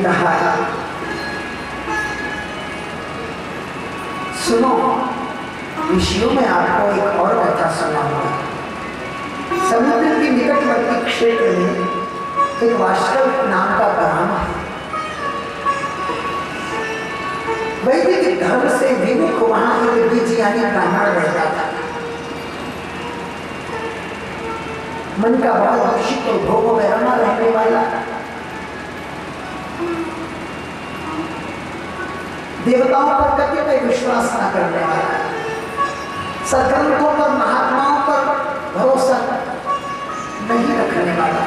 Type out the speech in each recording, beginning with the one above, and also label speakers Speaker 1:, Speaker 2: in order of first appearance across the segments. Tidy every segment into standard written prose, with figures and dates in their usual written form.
Speaker 1: कहा, सुनो, ऋषियों में आपको एक और कथा सुनाऊंगा। समुद्र के निकटवर्ती क्षेत्र में एक वास्तव नाम का ग्राम है। वैदिक धर्म से विमुख वहां एक बीजियानी ब्राह्मण रहता था। मन का बहुत दूषित और भोगों में रमा रहने वाला, देवताओं पर कभी कोई विश्वास न करने वाला, सदग्रंथों पर, महात्माओं पर भरोसा नहीं रखने वाला।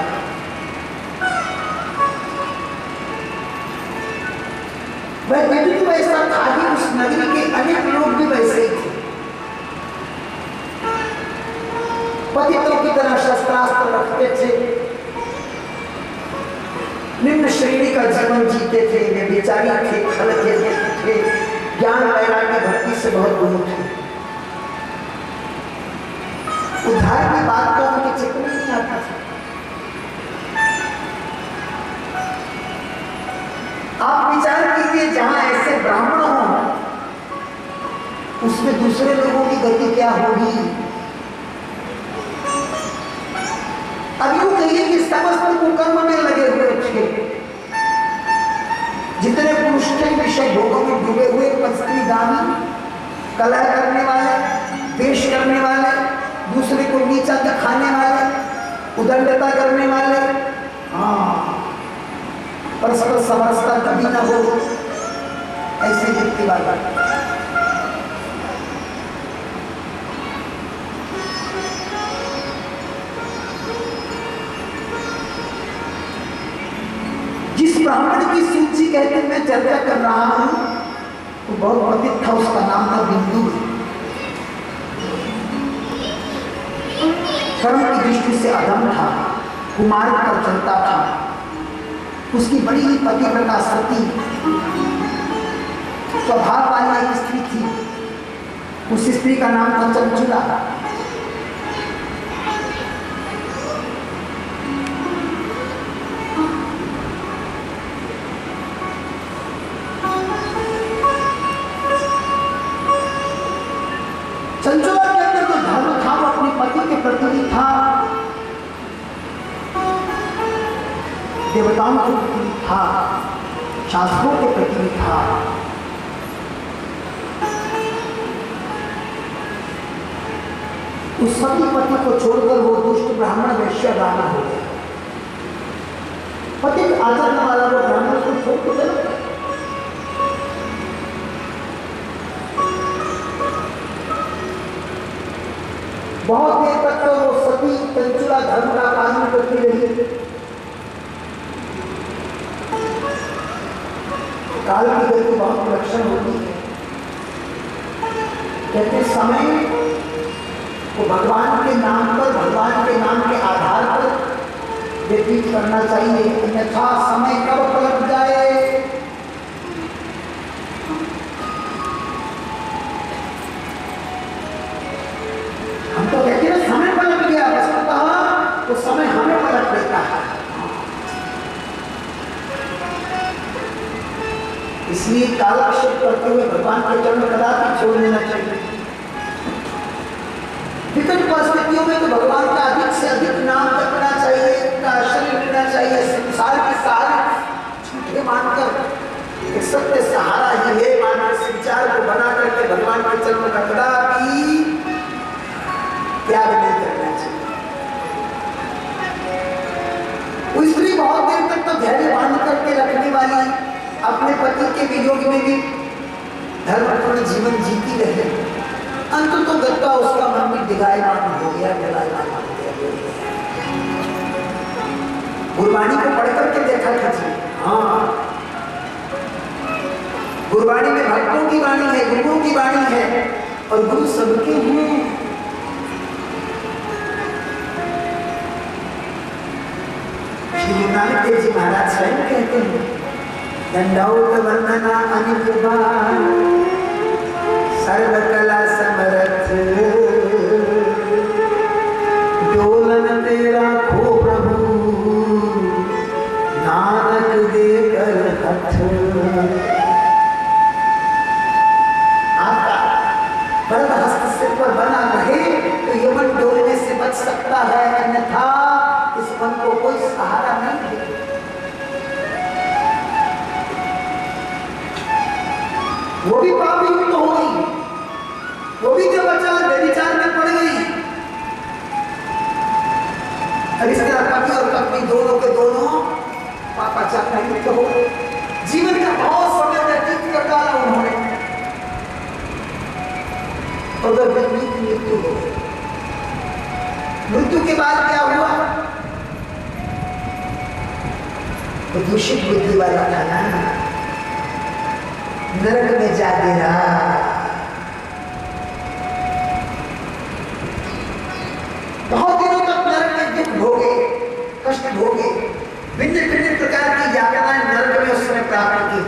Speaker 1: वह व्यक्ति वैसा था कि उस नगरी के अनेक लोग भी वैसे ही थे। पतितों की तरह शस्त्रास्त्र रखते थे, निम्न श्रेणी का जीवन जीते थे, वे बेचारी थे, खल खेलते थे, ज्ञान वैराग्य भक्ति से बहुत दूर थे। उद्धार की बात तो उनके चित्त में नहीं आता था। आप विचार कीजिए, जहां ऐसे ब्राह्मण हो उसमें दूसरे लोगों की गति क्या होगी। अब यूं कहिए कि समस्त कुकर्म में लगे हुए थे। जितने पुरुष थे विषय भोगों में डूबे हुए, पस्तीदानी, कलह करने वाले, द्वेष करने वाले, दूसरे को नीचा दिखाने वाले, उदंडता करने वाले, हाँ, परस्पर समरसता कभी न हो, ऐसे व्यक्ति वाला। जिस ब्राह्मण की सूची कहते मैं चर्चा कर रहा हूं तो बहुत प्रसिद्ध था, उसका नाम था बिंदु। कर्म की दृष्टि से अधम था, कुमार पर चलता था। उसकी बड़ी ही पतिव्रता सती स्वभाव वाली एक स्त्री थी। उस स्त्री का नाम था चंचुला। चंचुला के अंदर जो धर्म था वो अपने पति के प्रति भी था, देवताओं के प्रति था, शास्त्रों के प्रति था। उस सती पति को छोड़कर वो दुष्ट ब्राह्मण वैश्यगामी हो गया। पति आचरण वाला वो ब्राह्मण को छोड़ के चला गया। बहुत देर तक तो वो सती चंचुला धर्म का पालन करती रही। काल की गति बहुत विलक्षण होती है। कहते समय को भगवान के नाम पर, भगवान के नाम के आधार पर व्यतीत करना चाहिए, अन्यथा समय कब पलट जाए। हम तो कहते हैं समय पलट गया, वस्तुतः तो समय हमें पलट देता है। इसलिए कालक्षेप करते हुए भगवान के चरण कदापि छोड़ देना चाहिए। विकट परिस्थितियों में तो भगवान का अधिक से अधिक नाम जपना चाहिए, उनका आश्रय लेना चाहिए। संसार के सारे झूठे मानकर एक सत्य सहारा ही है मानकर संचार को बना करके भगवान के चरण का कदापि त्याग नहीं करना चाहिए। वो स्त्री बहुत देर तक तो धैर्य बांध करके रखने वाली, अपने पति के वियोग में भी धर्मपूर्ण जीवन जीती रहे। अंत तो गत्ता उसका मन भी दिगायमान हो गया, जलायमान हो गया। गुरबाणी को पढ़ करके देखा कीजिए। हाँ, गुरबाणी में भक्तों की वाणी है, गुरुओं की वाणी है, और गुरु सबके हैं। श्री नानक देव जी महाराज स्वयं कहते हैं, दंडौत वंदना अनिर्बाण सर्वकला समर्थ, डोलन तेरा खो प्रभु नानक देकर आपका वरद हस्त सिर पर बना रहे तो यमन डोलने से बच सकता है, अन्यथा इस मन को कोई सहारा नहीं है। वो भी पाप युक्त हो गई, वो भी जब अचानक व्यभिचार में पड़ गई। और इस तरह पति और पत्नी दोनों के दोनों पापाचार में युक्त हो गए। जीवन का बहुत समय व्यतीत कर डाला उन्होंने, और पत्नी की मृत्यु हो गई। मृत्यु के बाद क्या हुआ? तो दूषित बुद्धि वाला था ना, नरक में जा गिरा। बहुत दिनों तक नरक में दुख भोगे, कष्ट भोगे, भिन्न भिन्न प्रकार की यातनाएं नरक में उसने प्राप्त की।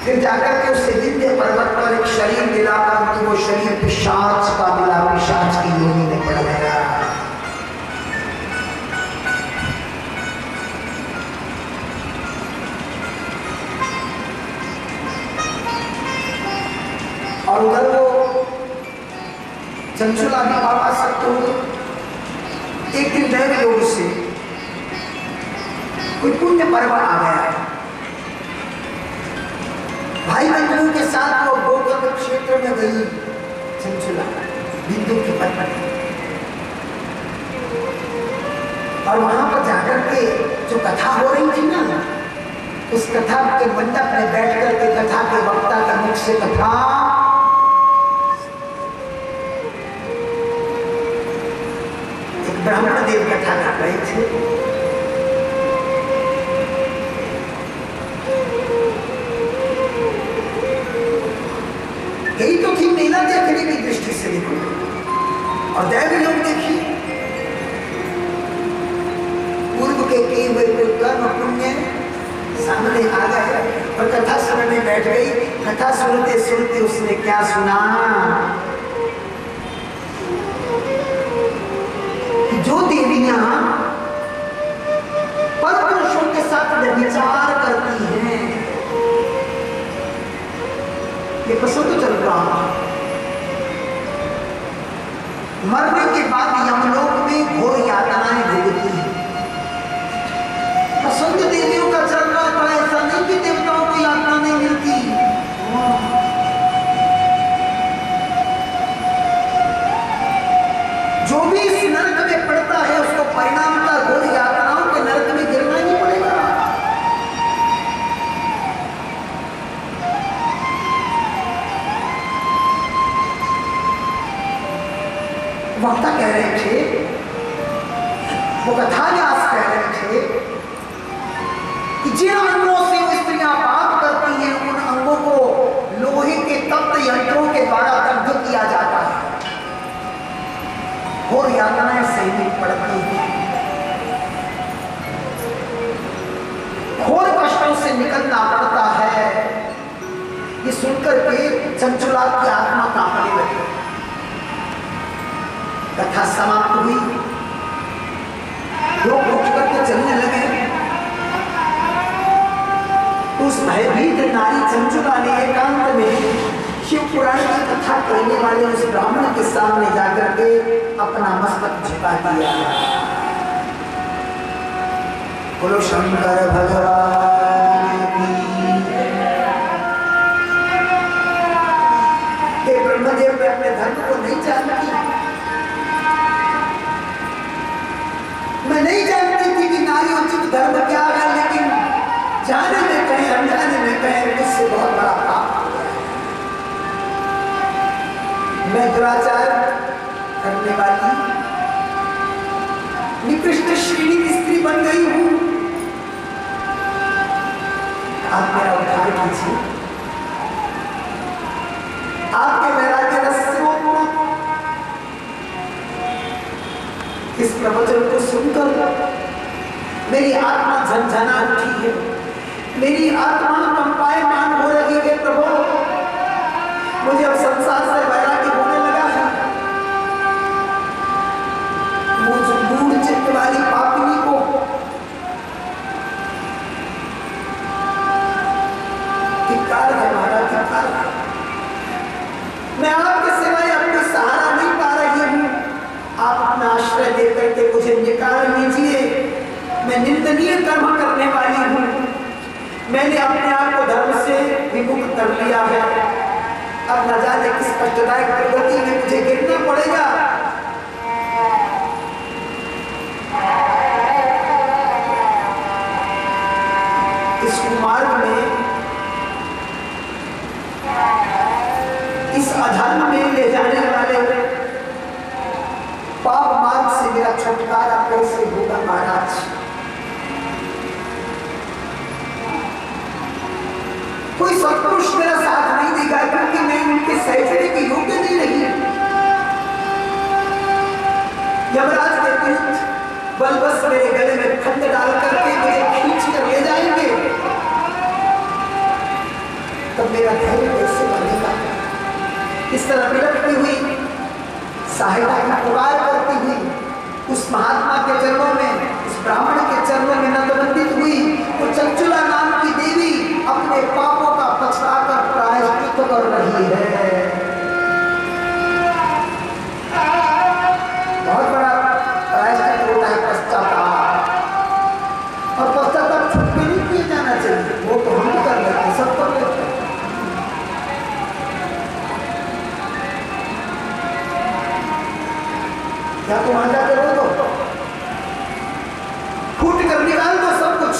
Speaker 1: फिर जाकर के उससे विंध्य पर्वत पर एक शरीर मिला, परंतु वो शरीर पिशाच का मिला, पिशाच की योनि में पड़ गया। और उधर वो चंचुला भी पापा सकते हो। एक दिन दैव योग से कोई पुण्य पर्व आ गया, भाई बंधुओं के साथ वो गोकर्ण क्षेत्र में गई चंचुला, बिंदु की पत्नी। और वहां पर जाकर के जो कथा हो रही थी ना, उस कथा के मंडप में बैठ करके कथा के वक्ता के मुख से कथा ब्राह्मण देव कथा कर रहे थे। यही तो थी मीना देखने की दृष्टि से देखो, और दैव योग देखिए, पूर्व के किए हुए कर्म पुण्य सामने आ गए और कथा सुनने बैठ गई। कथा सुनते सुनते उसने क्या सुना? जो देवियां परपुरुषों के साथ व्यभिचार करती हैं, ये प्रसंग चल रहा है। मरने के बाद यमलोक में घोर यातनाएं भोगती हैं। प्रसंग देवियों का चल रहा था, ऐसा नहीं कि देवताओं को यातना नहीं मिलती। जो भी इस नरक में पड़ता है उसको परिणाम का घोर यातनाओं के नरक में गिरना ही पड़ेगा। वक्ता कह रहे थे, वो कथाव्यास कह रहे थे कि जिन अंगों से वो स्त्रियां पाप करती हैं, उन अंगों को लोहे के तप्त यंत्रों के द्वारा दग्ध किया जाता है और यातनाएं सहनी पड़ती हैं। घोर कष्टों से निकलना पड़ता है। ये सुनकर के चंचुला की आत्मा कांपने लगी। कथा समाप्त हुई, लोग उठ करके चलने लगे। उस भयभीत नारी चंचुला ने एकांत में शिव पुराण की कथा कहने वाले उस ब्राह्मण के सामने जाकर के अपना मस्तक झुका दिया। बोलो शंकर भगवान की। हे ब्रह्मदेव, मैं अपने धर्म को नहीं जानती, मैं नहीं जानती थी कि नारी उचित धर्म क्या है, लेकिन जाने में कहीं अनजाने में कहीं मुझसे बहुत बड़ा पाप हो गया। मैं दुराचार करने वाली निकृष्ट श्रेणी की स्त्री बन गई हूं। आप मेरा उद्धार कीजिए। आपके वैराग्य रस से इस प्रवचन को सुनकर मेरी आत्मा झंझना उठी है, मेरी आत्मा कंपायमान हो रही है। प्रभु, मुझे अब संसार से वैराग्य होने लगा है। मुझ मूढ़ चित्त वाली पापिनी को मैंने अपने आप को धर्म से विमुक्त कर लिया है, अब न जाने किस कष्टदायक प्रगति में मुझे गिरना पड़ेगा। इस कुमार्ग में, इस अधर्म में ले जाने वाले पाप मार्ग से मेरा छुटकारा कैसे होगा महाराज? कोई सत्पुरुष मेरा साथ नहीं देगा, क्योंकि मैं उनके सहजने की योग्य नहीं रही। यमराज के दूत बलवश मेरे गले में खंड डाल करके मुझे खींच कर ले जाएंगे, तब मेरा धैर्य कैसे बनेगा? इस तरह बिलखती हुई, सहायता की पुकार करती हुई उस महात्मा के चरणों में, उस ब्राह्मण के चरणों में नतमस्तक हुई, तो चंचुला नाम की देवी अपने पापों का पछताकर प्रायश्चित कर रही है। बहुत बड़ा प्रायश्चित होता है पश्चाताप, और पश्चाताप छुप के नहीं किया जाना चाहिए, वो तो हम कर लेते हैं, सब कर लेते हैं। या तो वहां जाके रो दो, फूट कर निकाल दो सब कुछ,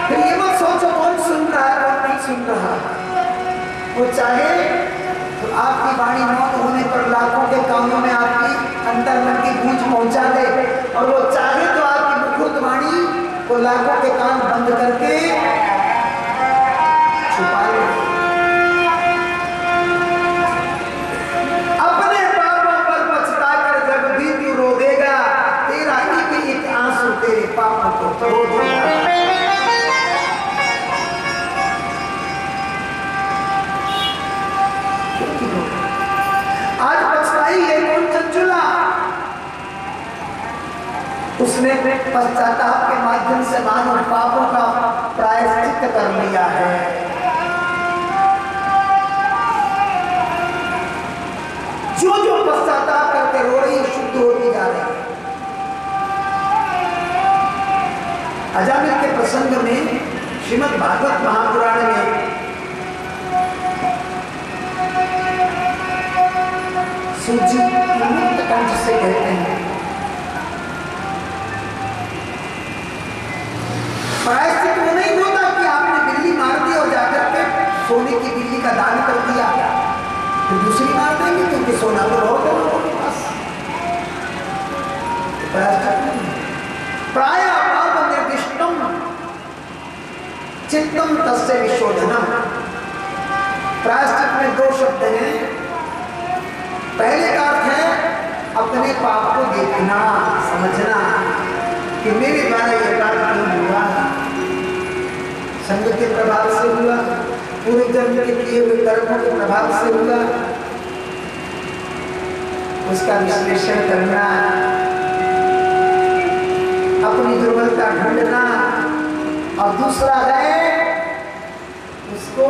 Speaker 1: फिर ये मत सोचो कौन सुन रहा है कौन नहीं सुन रहा। वो चाहे तो आपकी वाणी मौत होने पर लाखों के कानों में आपकी अंतर्मन की गूंज पहुंचा दे, और वो चाहे तो आपकी मुखुत वाणी को लाखों के कान बंद करके छुपा ले। अपने पापों पर पछताकर जब भी तू रो देगा, तेरा एक आंसू तेरे पापों को धो देगा। आज पछताई है कौन? चंचुला। उसने पश्चाताप के माध्यम से मानव पापों का प्रायश्चित कर लिया है। जो जो पश्चाताप करके रो रही, शुद्ध होती जा रही। अजामिल के प्रसंग में श्रीमद् भागवत महापुराण में सूजी मुक्त कंठ से कहते हैं, प्रायश्चित वो नहीं होता कि आपने बिल्ली मार दी और जाकर के सोने की बिल्ली का दान कर दिया, फिर दूसरी मार देंगे क्योंकि सोना तो बहुत है लोगों के पास। प्रायश्चित नहीं, प्राय पाप निर्दिष्टम चित्तम तस्य विशोधनम। प्रायश्चित में दो शब्द हैं। पहले का अर्थ है अपने पाप को देखना, समझना कि मेरे द्वारा यह पाप क्यों हुआ, संग के प्रभाव से हुआ, पूरे जन्म के किए हुए कर्मों के प्रभाव से हुआ, उसका विश्लेषण करना, अपनी दुर्बलता ढूंढना, और दूसरा है उसको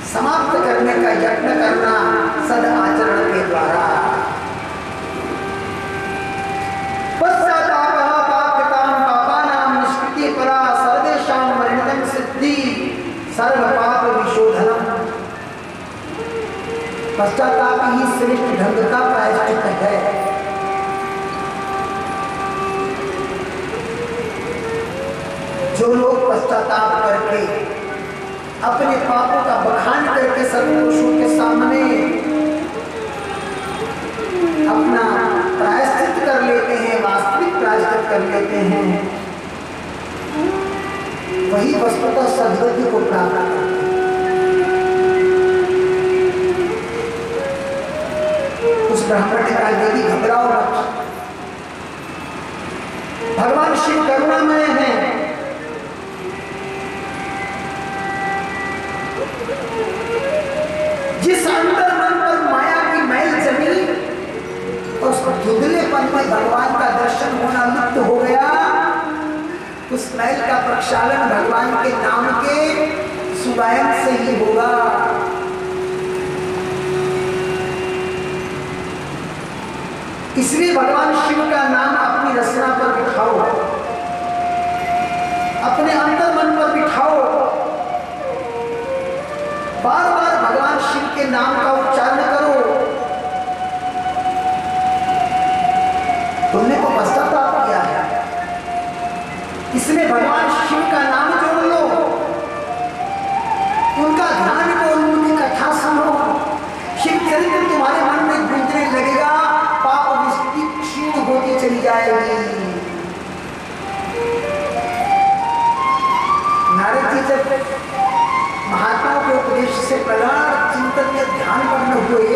Speaker 1: समाप्त करने का यत्न करना सद आचरण के द्वारा। पश्चातापः पापकृतां पापानां निष्कृति परा सर्वेषां मरणं सिद्धि सर्व पाप विशोधनम। पश्चाताप ही श्रेष्ठ ढंग का प्रायश्चित है। जो लोग पश्चाताप करके अपने पापों का बखान करके सत्पुरुषों के सामने अपना प्रायश्चित कर लेते हैं, वास्तविक प्रायश्चित कर लेते हैं, वही वस्तुतः सद्गति को प्राप्त करते हैं। उस ब्राह्मण ने कहा, देवी घबराओ मत, भगवान शिव करुणामय हैं, जिस अंतर मन पर माया की मैल जमी और उस धुंधलेपन में भगवान का दर्शन होना लुप्त हो गया, उस मैल का प्रक्षालन भगवान के नाम के सुगायन से ही होगा। इसलिए भगवान शिव का नाम अपनी रचना पर बिठाओ। अपने अंदर मन पर बिठाओ, बार बार भगवान शिव के नाम का उच्चारण करो। तुमने तो पश्चाताप किया है, इसमें भगवान शिव का नाम जोड़ लो, उनका ध्यान करो, उनकी कथा सुनो, शिव चरित्र तुम्हारे मन में गूंजने लगेगा, पाप वृष्टि क्षीण होती चली जाएगी। नारद जी जब महात्माओं के उपदेश से प्रगाढ़ चिंतन में ध्यान करने हुए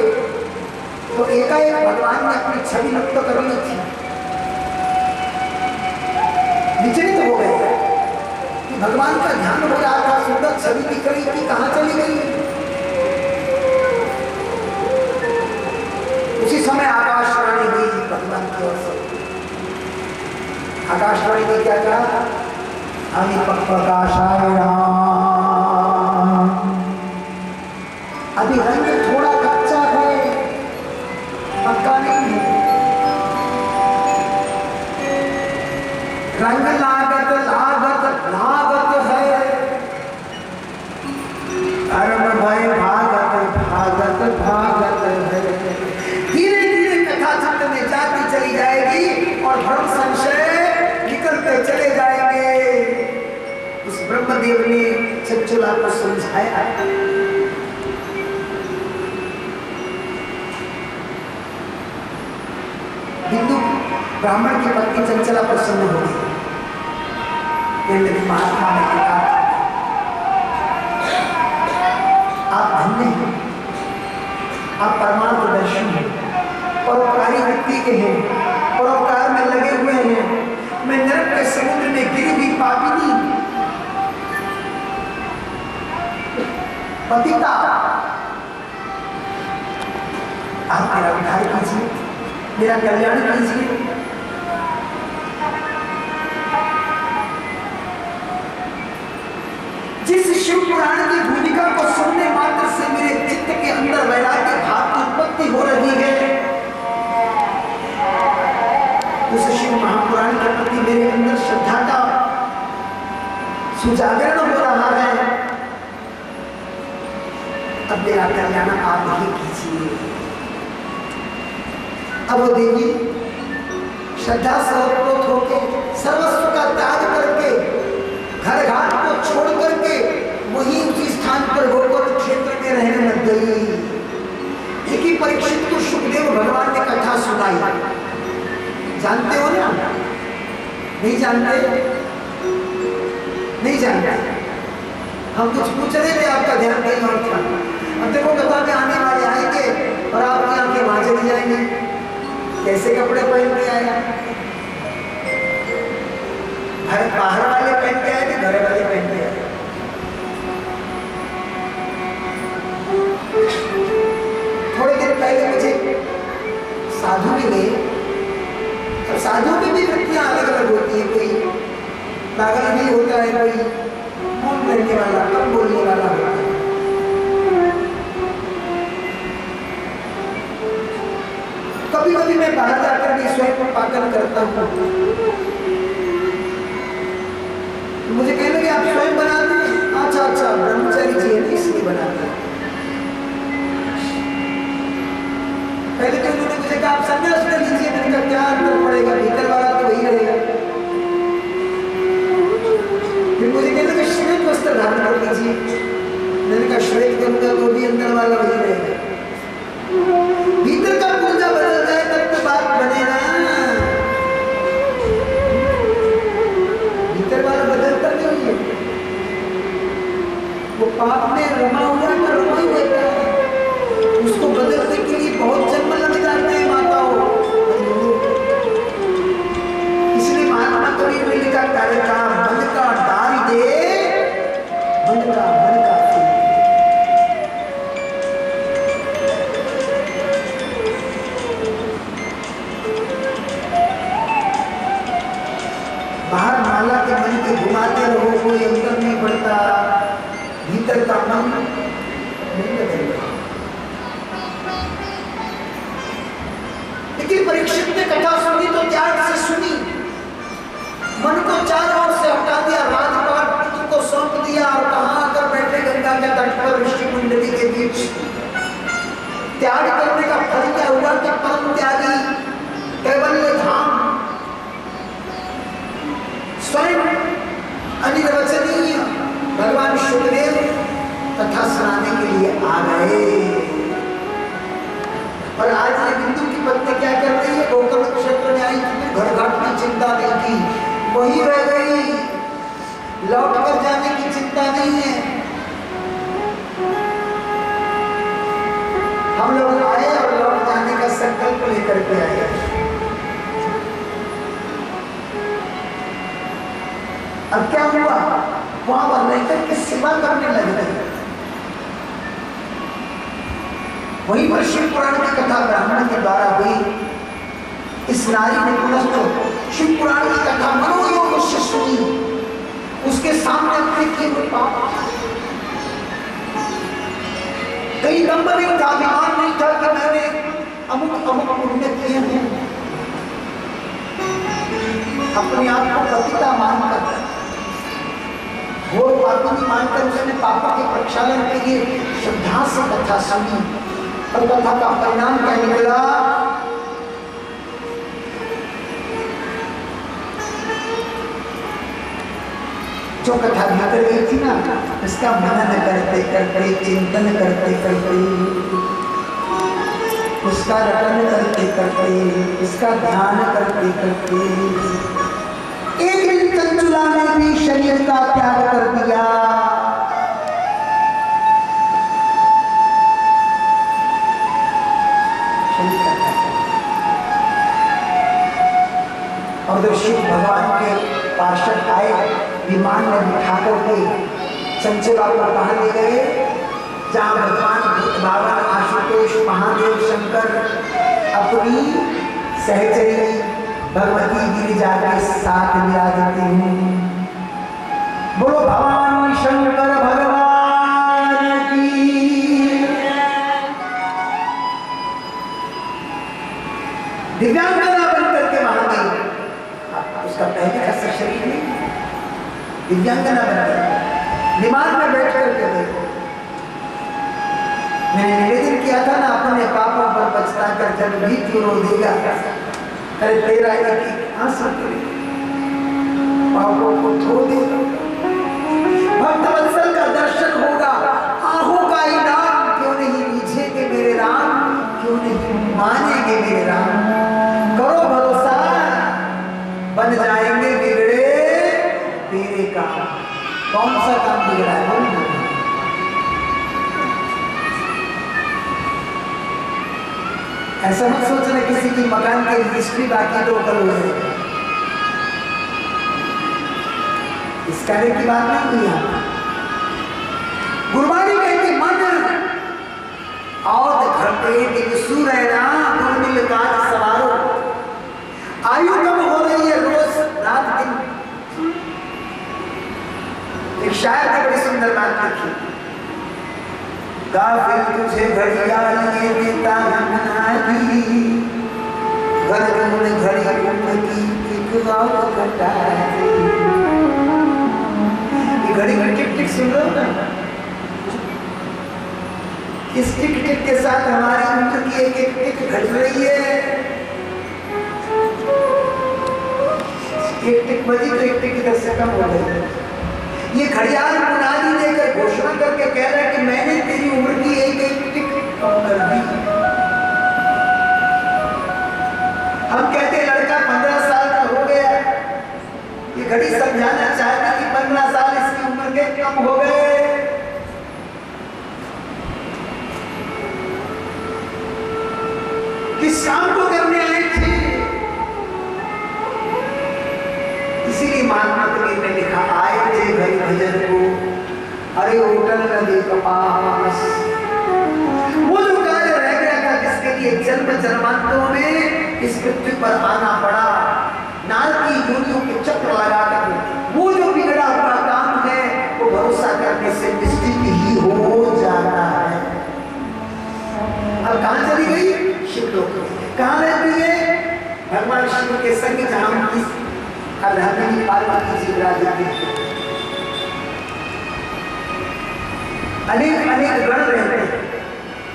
Speaker 1: तो एकाएक भगवान ने अपनी छवि मुक्त कर ली थी। विचलित हो गए कि भगवान का ध्यान हो रहा था, सुंदर छवि दिख रही थी, कहां चली गई। उसी समय आकाशवाणी हुई भगवान की ओर से। आकाशवाणी ने क्या कहा? अभी प्रकाशाय राम, अभी रंग थोड़ा कच्चा है, पक्का नहीं है। रंग लागत लागत लागत है, कर्म भय भागत भागत भागत है। धीरे धीरे कथा चित्त में जाती चली जाएगी और भ्रम संशय निकलते चले जाएंगे। उस ब्रह्मदेव ने चंचला को समझाया, हिंदू ब्राह्मण की पत्नी चंचला प्रसन्न हो गई। महात्मा ने कहा, आप धन्य हैं, आप परमार्थदर्शी हैं, परोपकारी व्यक्ति के हैं, परोपकार में लगे हुए हैं। मैं नरक के समुद्र में गिरी हुई पापिनी पतिता, आप मेरा उद्धार कीजिए, मेरा कल्याण कीजिए। जिस शिव पुराण की भूमिका को सुनने मात्र से मेरे चित्त के अंदर वैराग्य भाव की उत्पत्ति हो रही है, उस शिव महापुराण के प्रति मेरे अंदर श्रद्धा का सुजागरण हो रहा है। अब मेरा कल्याण आप ही कीजिए। अब वो देवी श्रद्धा से ओतप्रोत होकर सर्वस्व का त्याग करके घर घाट को छोड़ करके वहीं उसी स्थान पर गोकुल क्षेत्र में रहने लग गई। एक ही परीक्षित को सुखदेव भगवान ने कथा सुनाई, जानते हो ना? नहीं जानते? नहीं जानते? हम कुछ पूछ रहे थे, आपका ध्यान कहीं और था। अब देखो कथा में आने वाले आएंगे और आपकी आंखें वहां चली जाएंगे। कैसे कपड़े पहन के आए? बाहर वाले पहन के आए थे, घर वाले पहन के आए? थोड़े दिन पहले मुझे साधु मिले। अब साधु में भी वृत्तियां अलग अलग होती है, कोई पागल भी होता है, कोई मौन रहने वाला, कम बोलने वाला होता है। कभी कभी मैं बाहर जाकर भी स्वयं को पागल करता हूँ। मुझे कहने लगे आप स्वयं बनाते हैं? अच्छा अच्छा, ब्रह्मचारी जी है इसलिए बनाते हैं। पहले तो उन्होंने मुझे कहा आप संन्यास ले लीजिए। मैंने कहा क्या अंतर पड़ेगा, भीतर वाला तो वही रहेगा। फिर मुझे कहने लगे श्वेत वस्त्र धारण कर लीजिए। मैंने कहा श्वेत करूंगा तो भी अंदर वाला वही रहेगा। भीतर का पूजा बदल जाए तब तो बात बनेगा। भीतर वाला बदलता नहीं है, वो पाप में रमा हुआ है तो रमा ही रहता है। उसको बदलने के लिए बहुत जन्म लग जाते हैं माताओं। इसलिए महात्मा कबीर ने लिखा, कार्य का मन का डाल दे, मन का बाहर माला के मन के घुमाते रहो, कोई अंतर नहीं पड़ता, भीतर का मन नहीं बदलेगा। लेकिन परीक्षित ने कथा सुनी तो त्याग से सुनी, मन को चारों ओर से हटा दिया, राज किया और कहां आकर बैठे गंगा के तट पर ऋषि मंडली के बीच। त्याग करने का फल क्या हुआ कि परम त्यागी कैवल्य धाम स्वयं अनिर्वचनीय भगवान शुभदेव कथा सुनाने के लिए आ गए। और आज ये बिंदु की पत्नी क्या कर रही है? गोकर्ण क्षेत्र में आई थी, घर घाट की चिंता नहीं की, वही रह गई, लौट कर जाने की चिंता नहीं है। हम लोग आए और लौट जाने का संकल्प लेकर के आए। अब क्या हुआ? वहां पर रहकर के सेवा करने लग गए। वहीं पर शिव पुराण की कथा ब्राह्मण के द्वारा हुई। इस नारी ने पुनः शिव पुराण की कथा मनोयोग से सुनी। उसके सामने अपने किए हुए पाप, कई नंबर नहीं था, अभिमान नहीं था कि मैंने अमुक अमुक पुण्य किए हैं। अपने आप को पतिता मानकर, घोर पापी मानकर उसने पापों के प्रक्षालन के लिए श्रद्धा से कथा सुनी। और कथा का परिणाम क्या निकला? जो कथा भीतर गई थी ना, इसका मनन करते करते, चिंतन करते करते, उसका रटन करते करते, इसका ध्यान करते करते, एक दिन चंचुला ने भी शरीर का त्याग कर दिया। और जब शिव भगवान के पार्षद आए, विमान में बिठा करके चंचला को कहा ले गए जहाँ भगवान बाबा आशुतोष महादेव शंकर अपनी सहचरी भगवती गिरिजा के साथ विराजते हैं। बोलो भगवान शंकर भगवान की। दिव्यांगना बनकर के वहां गई। उसका पहले का शरीर नहीं, दिव्यांगना बनकर विमान में बैठ करके देखो। मैंने निवेदन किया था ना, अपने पापों पर पछता कर जब भी क्यों रो देगा, अरे तेरा एक आंसू पापों को धो दे, भक्तवत्सल का दर्शन होगा, आहों का इनाम क्यों नहीं लीजिएगे मेरे राम, क्यों नहीं मानेंगे मेरे राम। करो भरोसा, बन जाएंगे बिगड़े तेरे काम। कौन सा काम बिगड़ा है? ऐसा मत सोचना किसी की मकान की रजिस्ट्री बाकी तो कल हो जाएगी। इस कार्य की बात नहीं हुई यहाँ। गुरबानी कहती मन और घटे दिन सूरैना गुरमिल काज सवारो। आयु कम हो रही है रोज रात दिन। एक शायर ने बड़ी सुंदर बात लिखी, गाफिल तुझे घड़ियाल ये देता घड़ी घड़ी उम्र की एक और घटाई। ये घड़ी घड़ी टिक टिक सुन लो ना, इस टिक टिक के साथ हमारी उम्र की एक एक टिक घट रही है। एक टिक बजी तो एक टिक इधर से कम हो गई। ये घड़ियाल मुनादी देकर घोषणा करके कह रहा है कि मैंने तेरी उम्र की एक एक टिक कम कर दी। हम कहते हैं लड़का 15 साल का हो गया, ये घड़ी समझाना चाहती कि 15 साल इसकी उम्र के कम हो गए। किस काम को करने आए थे? इसीलिए महात्मा कबीर ने लिखा, आए थे घर भजन को, अरे होटल नदी कपास। वो जो कार्य रह गया था जिसके लिए जन्म जन्मांतरों में इस पृथ्वी पर आना पड़ा, नाल की योनियों के चक्र लगाकर, वो जो बिगड़ा हुआ काम है वो भरोसा करने से निश्चित ही हो जाता है। अब कहां चली गई? शिवलोक। कहां रहती है? भगवान शिव के संग, जहां उनकी पार्वती जी विराजती। अनेक अनेक गण रहते हैं,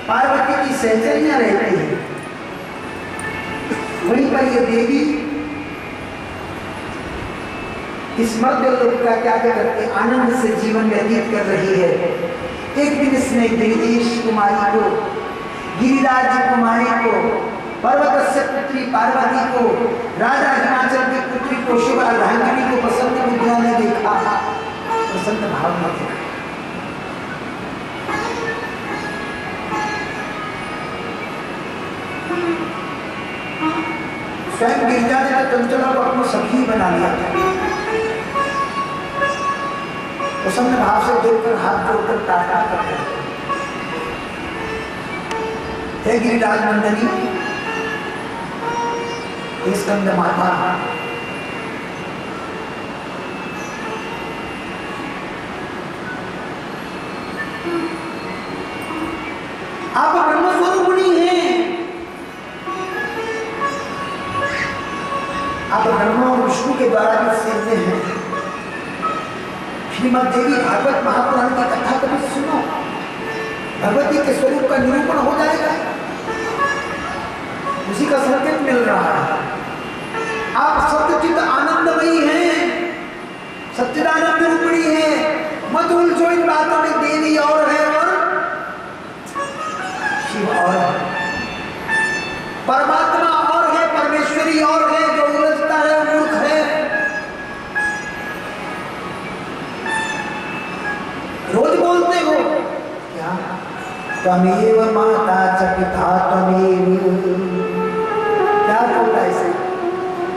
Speaker 1: पार्वती की सहचरियां रहती हैं। वहीं पर ये देवी इस मर्त्य लोक का त्याग करके आनंद से जीवन व्यतीत कर रही है। एक दिन इसने गिरिदेश कुमारी को, गिरिराज कुमारी को, पर्वत से पुत्री पार्वती को, राजा हिमाचल की पुत्री को, शिव अर्धांगिनी को बसंत मुद्रा ने देखा, बसंत भाव में देखा। स्वयं गिरिजा ने चंचला को अपनी सखी बना लिया था। प्रसन्न भाव से देखकर हाथ जोड़कर प्रार्थना करते हैं, हे गिरिराज नंदनी, हे स्कंद माता, आप ब्रह्मस्वरूपिणी हैं, आप ब्रह्मा और विष्णु के द्वारा भी सेव्य हैं। श्रीमद् देवी भागवत महापुराण की कथा कभी सुनो, भगवती के स्वरूप का निरूपण हो जाएगा, उसी का संकेत मिल रहा है। आप सत्यचित आनंदमयी हैं, सच्चिदानंद रूपिणी हैं। मत उलझो इन बातों में, देवी और है और शिव और है, परमात्मा और है, परमेश्वरी और है। जो उलझता है मूर्ख है। रोज बोलते हो क्या, त्वमेव माता च पिता त्वमेव, क्या बोलता है इसे,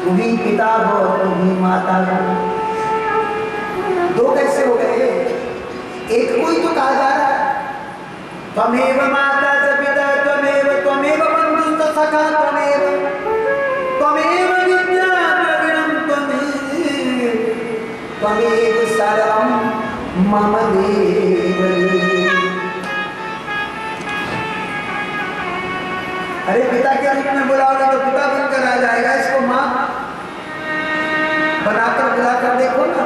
Speaker 1: तुम ही पिता हो तुम ही माता हो। दो कैसे हो गए, एक कोई तो कहा जा रहा है, त्वमेव माता च पिता त्वमेव, त्वमेव बंधुश्च सखा त्वमेव, त्वमेव विद्या द्रविणं त्वमेव, त्वमेव सर्वं मम देव। अरे पिता के रूप में बुलाओगे तो पिता बनकर आ जाएगा, इसको मां बनाकर बुलाकर देखो ना,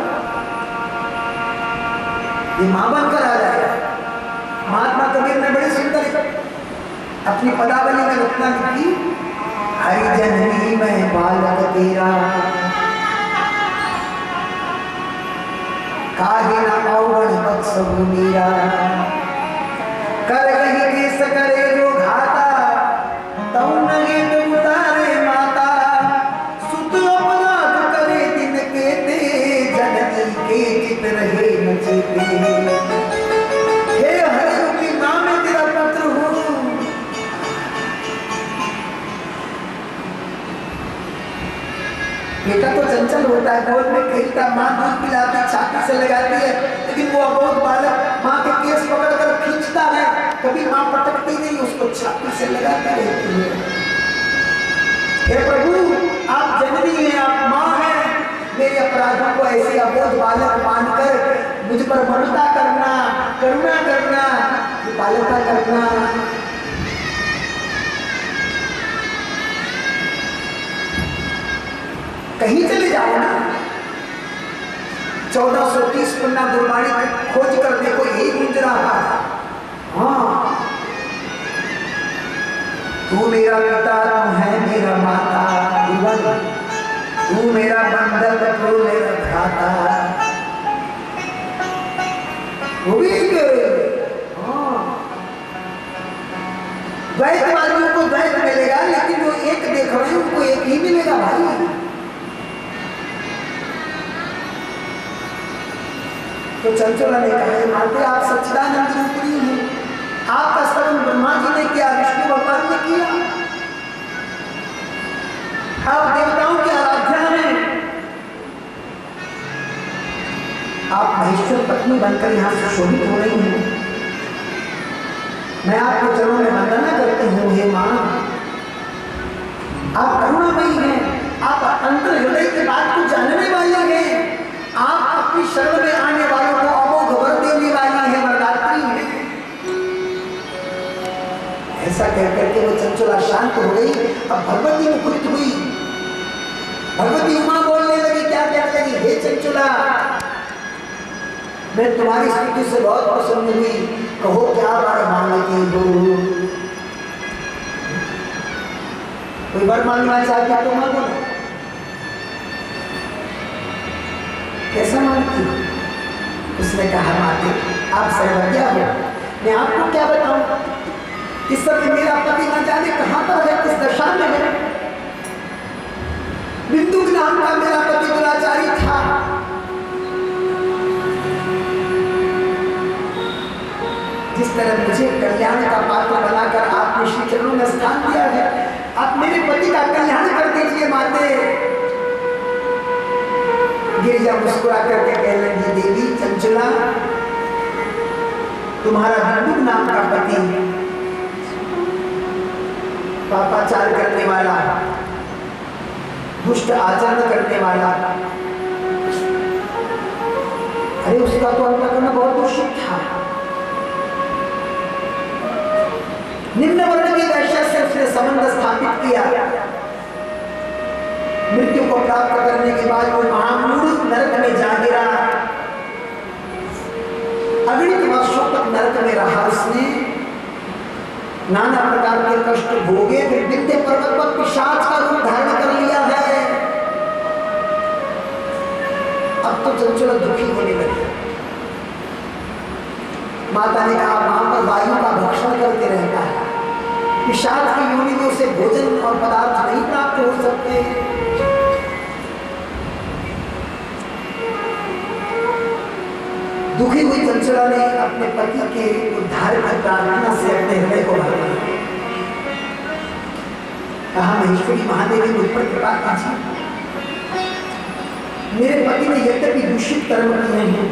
Speaker 1: ये मां बनकर आ जाएगा। महात्मा कबीर ने बड़ी सुंदर अपनी पदावली में रचना लिखी, हरि जननी मैं बालक तेरा, काहे न औगण बख्शहु मीरा, कर कही केस करे जो घाता, तौ नगे तो उतारे माता, सुत अपराध करे दिन के ते, जननी के चित रहे न चेते। हे हरि रूपी मां मैं तेरा पुत्र हूँ। बेटा तो चंचल होता है, गोद में खेलता, माँ दूध पिलाती, छाती से लगाती है, लेकिन वो अबोध बालक माँ के केस पकड़कर खींचता है, कभी माँ पटकती नहीं, उसको छाती से लगाती रहती है। हे प्रभु आप जननी हैं, आप माँ हैं, मेरे अपराधों को ऐसे अबोध बालक मानकर मुझ पर ममता करना, करुणा करना, पालना करना। कहीं चले जाओ ना, 1430 पन्ना गुरबाणी खोज कर देखो, यही गुंज रहा है। हाँ, तू मेरा पिता तू है मेरा माता, तू मेरा बंधक तू मेरा भ्राता। वो भी द्वैत वालियों को द्वैत मिलेगा, लेकिन जो एक देख रहे हैं उनको एक ही मिलेगा भाई। तो चंचला ने कहा, माते आप सच्चिदानंद रूपिणी हैं, आपका स्तवन ब्रह्मा जी ने किया, विष्णु भगवान ने किया, आप देवताओं की आराध्या हैं, आप महेश्वर पत्नी बनकर यहाँ से शोभित हो रही हैं। मैं आपके चरणों में वंदना करती हूँ, हे माँ आप करुणामयी हैं, आप अंतर हृदय की बात को जानने वाली हैं, आप अपनी शरण में आने वालों को अमोघ वर देने वाली है, वरदात्री है। ऐसा कहकर के वो चंचला शांत हो गई। अब भगवती मुकुरित हुई, भगवती उमा बोलने लगी, क्या कहने लगी, हे चंचला मैं तुम्हारी स्तुति से बहुत प्रसन्न हुई, कहो क्या वर मांगती हो। कोई वर मांगना चाहता तो मांगो ना, कैसा मांगती हो? उसने कहा माते आप सर्वज्ञ हो, मैं आपको क्या बताऊं, इस समय मेरा पति न जाने कहां पर है, किस दशा में है। बिंदु नाम का मेरा पति दुराचारी था, जिस तरह मुझे कल्याण का पात्र बनाकर आपने श्री चरणों में स्थान दिया है, आप मेरे पति का कल्याण कर दीजिए माते। गिरिजा मुस्कुरा करके कह लगी देवी चंचला, तुम्हारा बिंदु नाम का पति पापाचार करने वाला, दुष्ट आचरण करने वाला, अरे उसका तो अंतःकरण बहुत दूषित था। निम्न वर्ण की वैश्या से उसने संबंध स्थापित किया। मृत्यु को प्राप्त करने के बाद वो महामूढ़ नरक में जा गिरा। अगणित वर्षों तक नरक में रहा उसने, नाना प्रकार के कष्ट भोगे, फिर विंध्य पर्वत पर पिशाच का रूप धारण कर लिया है। अब तो चंचल दुखी होने लगे। माता ने कहा वहां पर वायु का भक्षण करते रहता है, पिशाच की योनि में उसे भोजन और पदार्थ नहीं प्राप्त हो सकते। दुखी हुई चंचला ने अपने पति के उद्धार की प्रार्थना से अपने हृदय को भरा। कहा महेश्वरी महादेवी मुझ पर कृपा कीजिए, मेरे पति ने यद्यपि दूषित कर्म किए हैं,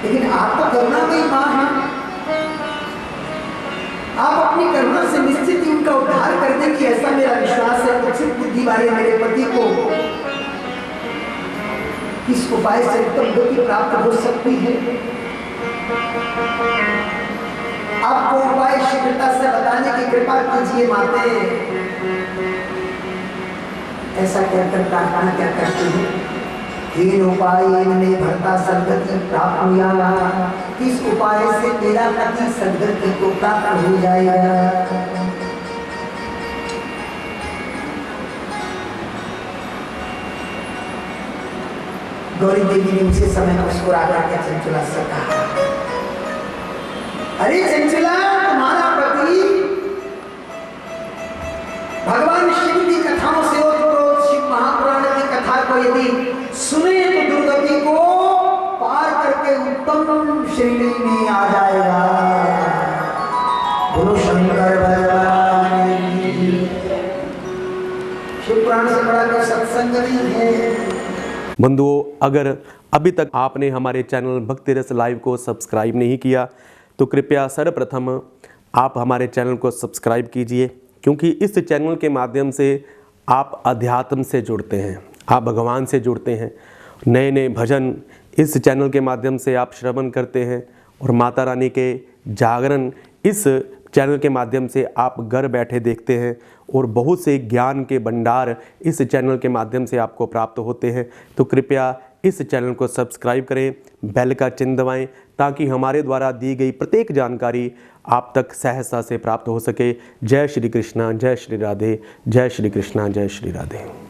Speaker 1: लेकिन आप तो करुणामयी मां हैं, आप अपनी करुणा से निश्चित ही उनका उद्धार कर देंगी, ऐसा मेरा विश्वास है। उचित बुद्धि वाले मेरे पति को किस उपाय से उत्तम गति प्राप्त हो सकती है, आपको उपाय शीघ्रता से बताने की कृपा कीजिए माते। ऐसा कहकर प्रार्थना क्या करती है, तीन उपाय में भरता सदगति प्राप्त हुआ, किस उपाय से मेरा पति सदगति को प्राप्त हो जाएगा। गौरी देवी ने उसी समय मुस्कुरा करके चंचला से कहा, अरे चंचला, तुम्हारा पति भगवान शिव की कथाओं से ओतप्रोत शिव महापुराण की कथा को यदि सुने तो दुर्गति को पार करके उत्तम श्रेणी में आ जाएगा। बोलो शंकर भगवान की। शिव पुराण से बड़ा कोई सत्संग नहीं है।
Speaker 2: बंधुओं, अगर अभी तक आपने हमारे चैनल भक्ति रस लाइव को सब्सक्राइब नहीं किया तो कृपया सर्वप्रथम आप हमारे चैनल को सब्सक्राइब कीजिए, क्योंकि इस चैनल के माध्यम से आप अध्यात्म से जुड़ते हैं, आप भगवान से जुड़ते हैं। नए नए भजन इस चैनल के माध्यम से आप श्रवण करते हैं और माता रानी के जागरण इस चैनल के माध्यम से आप घर बैठे देखते हैं और बहुत से ज्ञान के भंडार इस चैनल के माध्यम से आपको प्राप्त होते हैं। तो कृपया इस चैनल को सब्सक्राइब करें, बेल का चिन्ह दबाएं, ताकि हमारे द्वारा दी गई प्रत्येक जानकारी आप तक सहजता से प्राप्त हो सके। जय श्री कृष्णा, जय श्री राधे, जय श्री कृष्णा, जय श्री राधे।